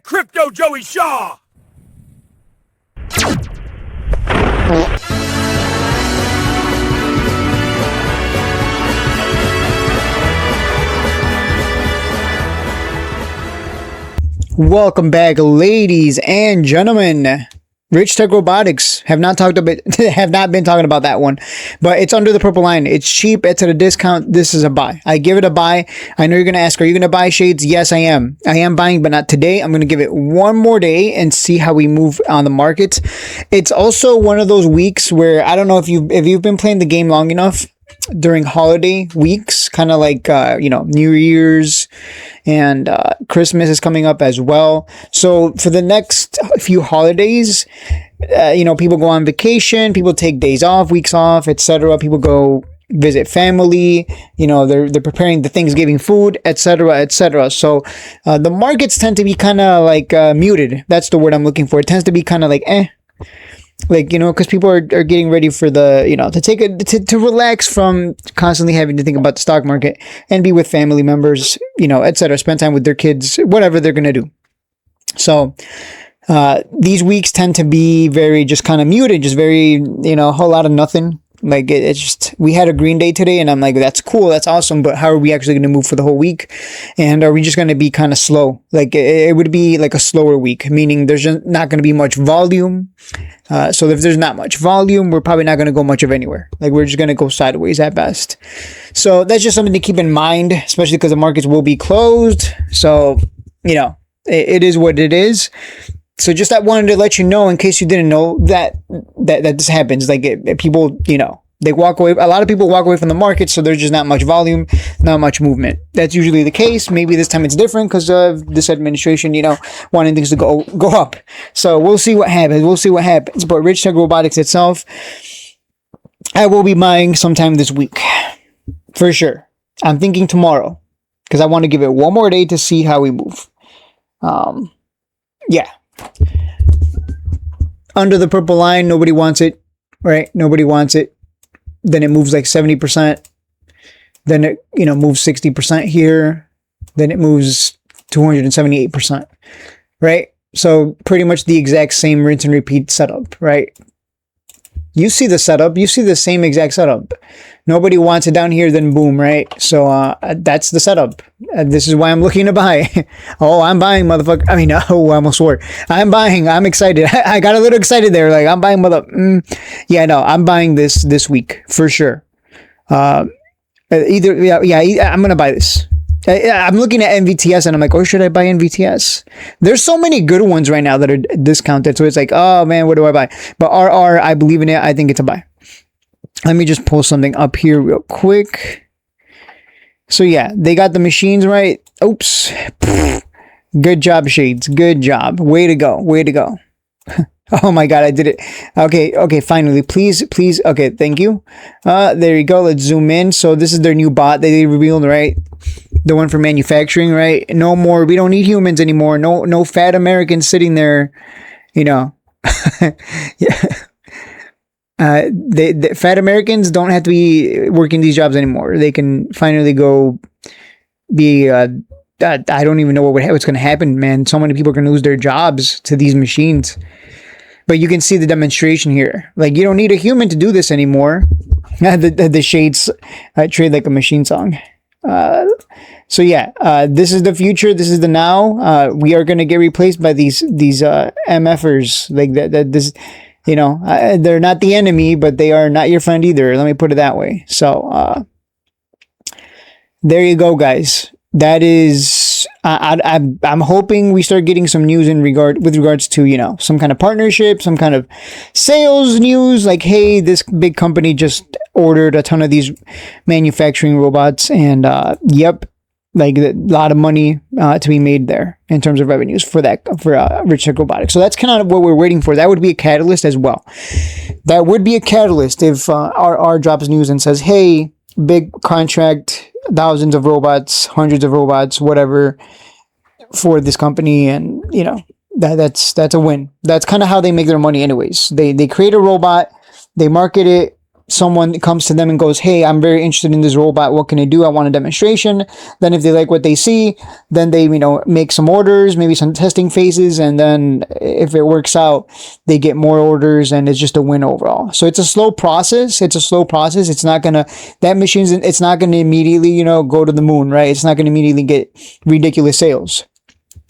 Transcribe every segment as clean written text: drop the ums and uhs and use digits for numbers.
Crypto Joey Shaw. Welcome back, ladies and gentlemen. Richtech Robotics have not been talking about that one, but it's under the purple line. It's cheap. It's at a discount. This is a buy. I give it a buy. I know you're going to ask, are you going to buy shades? Yes, I am. I am buying, but not today. I'm going to give it one more day and see how we move on the market. It's also one of those weeks where I don't know if you've been playing the game long enough during holiday weeks, kind of like, New Year's and Christmas is coming up as well. So for the next few holidays, people go on vacation, people take days off, weeks off, etc. People go visit family, they're preparing the Thanksgiving food, etc., etc. So the markets tend to be kind of like muted. That's the word I'm looking for. It tends to be kind of like because people are getting ready for the, to relax from constantly having to think about the stock market and be with family members, etc., spend time with their kids, whatever they're going to do. So, these weeks tend to be very just kind of muted, just very, a whole lot of nothing. Like it's just, we had a green day today and I'm like, that's cool. That's awesome. But how are we actually going to move for the whole week? And are we just going to be kind of slow? Like it would be like a slower week, meaning there's just not going to be much volume. So if there's not much volume, we're probably not going to go much of anywhere. Like we're just going to go sideways at best. So that's just something to keep in mind, especially because the markets will be closed. So, it is what it is. So just I wanted to let you know in case you didn't know that this happens. Like people, they walk away. A lot of people walk away from the market, so there's just not much volume, not much movement. That's usually the case. Maybe this time it's different because of this administration, wanting things to go up. So we'll see what happens. But Richtech Robotics itself, I will be buying sometime this week for sure. I'm thinking tomorrow because I want to give it one more day to see how we move. Yeah. Under the purple line, nobody wants it, right? Nobody wants it. Then it moves like 70%. Then it, moves 60% here. Then it moves 278%, right? So pretty much the exact same rinse and repeat setup, right? You see the setup. You see the same exact setup. Nobody wants it down here, then boom, right? So that's the setup. This is why I'm looking to buy. Oh, I'm buying, motherfucker. I mean, I almost swore. I'm buying. I'm excited. I got a little excited there. Like, I'm buying, Yeah, no, I'm buying this week for sure. I'm going to buy this. I'm looking at NVTS and I'm like, oh, should I buy NVTS? There's so many good ones right now that are discounted. So it's like, oh man, what do I buy? But RR, I believe in it. I think it's a buy. Let me just pull something up here real quick. So yeah, they got the machines right. Oops. Good job, Shades. Good job. Way to go. Way to go. Oh my God, I did it. Okay, finally. Please. Okay, thank you. There you go. Let's zoom in. So this is their new bot that they revealed, right? The one for manufacturing, right? No more. We don't need humans anymore. No fat Americans sitting there, Yeah. The fat Americans don't have to be working these jobs anymore. They can finally go be, I don't even know what's going to happen, man. So many people are going to lose their jobs to these machines. But you can see the demonstration here. Like, you don't need a human to do this anymore. The Shades trade like a machine song. So yeah, this is the future. This is the now. We are going to get replaced by these MFers. Like this, they're not the enemy, but they are not your friend either. Let me put it that way. So, there you go, guys. That is, I'm hoping we start getting some news with regards to, some kind of partnership, some kind of sales news. Like, hey, this big company just ordered a ton of these manufacturing robots, and yep, like a lot of money to be made there in terms of revenues for Richtech Robotics. So that's kind of what we're waiting for. That would be a catalyst as well. That would be a catalyst if RR drops news and says, hey, big contract, thousands of robots, hundreds of robots, whatever, for this company, and that's a win. That's kind of how they make their money anyways. They create a robot, they market it, someone comes to them and goes, hey, I'm very interested in this robot. What can I do? I want a demonstration. Then if they like what they see, then they, make some orders, maybe some testing phases. And then if it works out, they get more orders and it's just a win overall. So it's a slow process. It's not going to, it's not going to immediately, go to the moon, right? It's not going to immediately get ridiculous sales.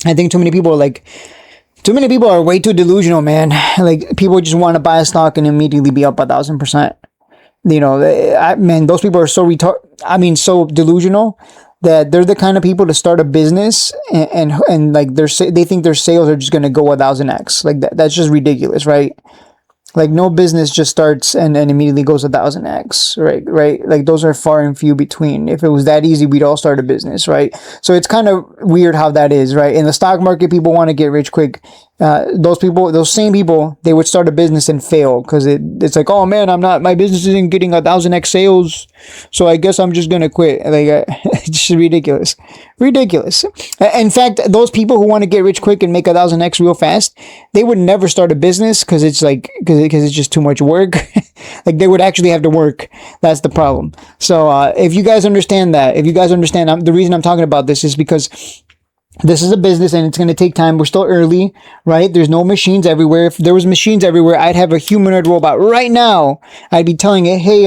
I think too many people are way too delusional, man. Like, people just want to buy a stock and immediately be up 1,000%. Man, those people are so so delusional that they're the kind of people to start a business and like they think their sales are just going to go 1,000x. Like that's just ridiculous, right? Like, no business just starts and immediately goes 1,000x, right? Like, those are far and few between. If it was that easy, we'd all start a business, right? So it's kind of weird how that is, right? In the stock market, people want to get rich quick. Those same people, they would start a business and fail because it's like, oh man, my business isn't getting 1,000x sales, so I guess I'm just gonna quit. Like, it's just ridiculous. In fact, those people who want to get rich quick and make 1,000x real fast, they would never start a business because it's just too much work. Like, they would actually have to work. That's the problem. So if you guys understand that, the reason I'm talking about this is because this is a business and it's going to take time. We're still early, right? There's no machines everywhere. If there was machines everywhere, I'd have a humanoid robot right now. I'd be telling it, hey,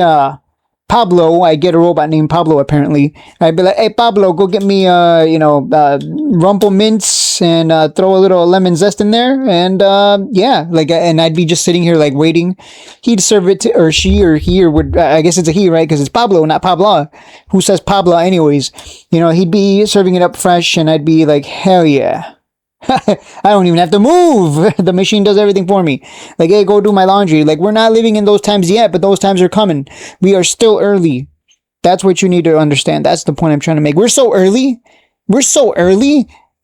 Pablo, I get a robot named Pablo apparently. I'd be like, hey Pablo, go get me Rumple Mints and throw a little lemon zest in there, and and I'd be just sitting here like waiting. He'd serve it to, or she or he, or would, I guess it's a he, right? Because it's Pablo, not Pablo. Who says Pablo anyways? He'd be serving it up fresh, and I'd be like, hell yeah. I don't even have to move. The machine does everything for me. Like, hey, go do my laundry. Like, we're not living in those times yet, but those times are coming. We are still early. That's what you need to understand. That's the point I'm trying to make. We're so early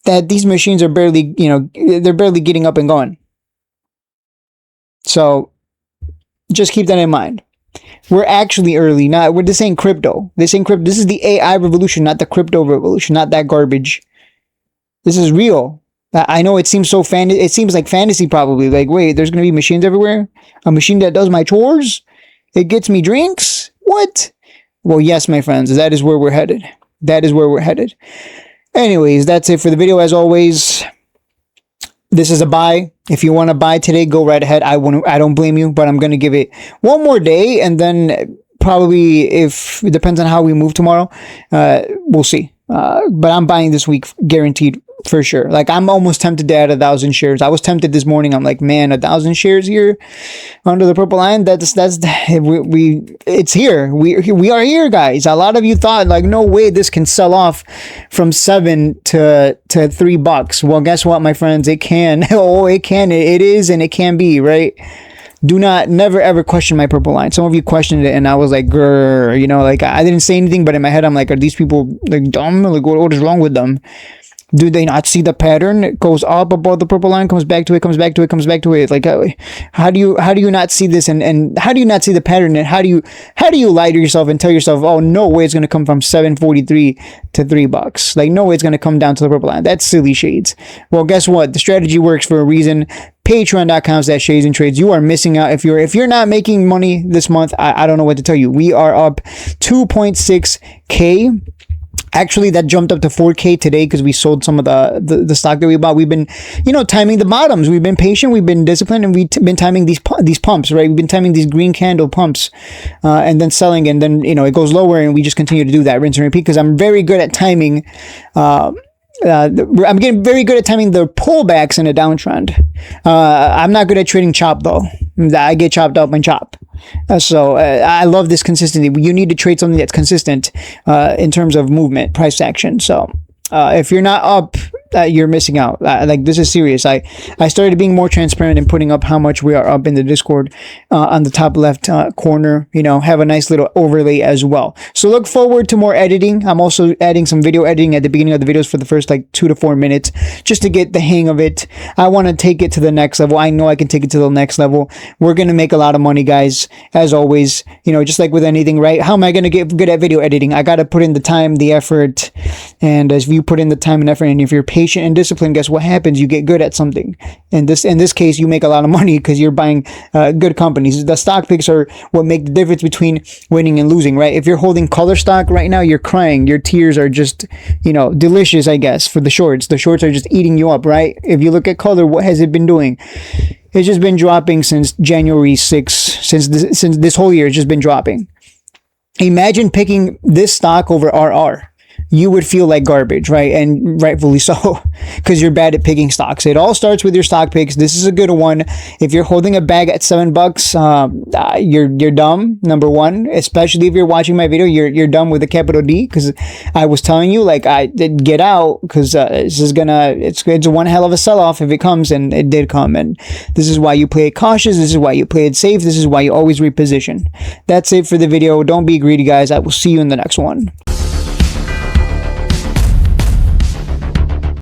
that these machines are barely, they're barely getting up and going. So just keep that in mind. We're actually early. This ain't crypto. This is the AI revolution, not the crypto revolution, not that garbage. This is real. I know it seems it seems like fantasy probably. Like, wait, there's going to be machines everywhere? A machine that does my chores? It gets me drinks? What? Well, yes, my friends, that is where we're headed. Anyways, that's it for the video. As always, this is a buy. If you want to buy today, go right ahead. I don't blame you, but I'm going to give it one more day, and then probably, if it depends on how we move tomorrow, we'll see. But I'm buying this week, guaranteed. For sure. Like, I'm almost tempted to add 1,000 shares. I was tempted this morning. I'm like, man, 1,000 shares here under the purple line. It's here. We are here, guys. A lot of you thought like, no way this can sell off from $7 to $3. Well, guess what, my friends? It can. Oh, it can. It is, and it can be, right? Never ever question my purple line. Some of you questioned it, and I was like, grrr, like, I didn't say anything, but in my head, I'm like, are these people like dumb? Like, what is wrong with them? Do they not see the pattern? It goes up above the purple line, comes back to it, comes back to it, comes back to it. Like, how do you not see this? And how do you not see the pattern? And how do you lie to yourself and tell yourself, oh, no way it's going to come from $7.43 to $3? Like, no way it's going to come down to the purple line. That's silly shades. Well, guess what? The strategy works for a reason. Patreon.com/shades and trades. You are missing out. If you're not making money this month, I don't know what to tell you. We are up 2.6K. Actually, that jumped up to 4K today because we sold some of the stock that we bought. We've been, timing the bottoms. We've been patient. We've been disciplined, and we've been timing these pumps, right? We've been timing these green candle pumps, and then selling, and then it goes lower, and we just continue to do that, rinse and repeat. Because I'm very good at timing. I'm getting very good at timing the pullbacks in a downtrend. I'm not good at trading chop though. I get chopped up and chop. So I love this consistency. You need to trade something that's consistent in terms of movement, price action. So if you're not up, you're missing out. Like, this is serious. I started being more transparent and putting up how much we are up in the Discord on the top left corner. Have a nice little overlay as well. So look forward to more editing. I'm also adding some video editing at the beginning of the videos for the first 2 to 4 minutes, just to get the hang of it. I want to take it to the next level. I know I can take it to the next level. We're going to make a lot of money, guys. As always, just like with anything, right? How am I going to get good at video editing? I got to put in the time, the effort, And as you put in the time and effort, and if you're patient and disciplined, guess what happens? You get good at something. In this case, you make a lot of money because you're buying good companies. The stock picks are what make the difference between winning and losing, right? If you're holding color stock right now, you're crying. Your tears are just, delicious, I guess, for the shorts. The shorts are just eating you up, right? If you look at color, what has it been doing? It's just been dropping since January 6th. Since this whole year, it's just been dropping. Imagine picking this stock over RR. You would feel like garbage, right? And rightfully so, because you're bad at picking stocks. It all starts with your stock picks. This is a good one. If you're holding a bag at $7, you're dumb. Number one, especially if you're watching my video, you're dumb with a capital D, because I was telling you, like, I did get out, because it's one hell of a sell-off if it comes, and it did come. And this is why you play it cautious. This is why you play it safe. This is why you always reposition. That's it for the video. Don't be greedy, guys. I will see you in the next one.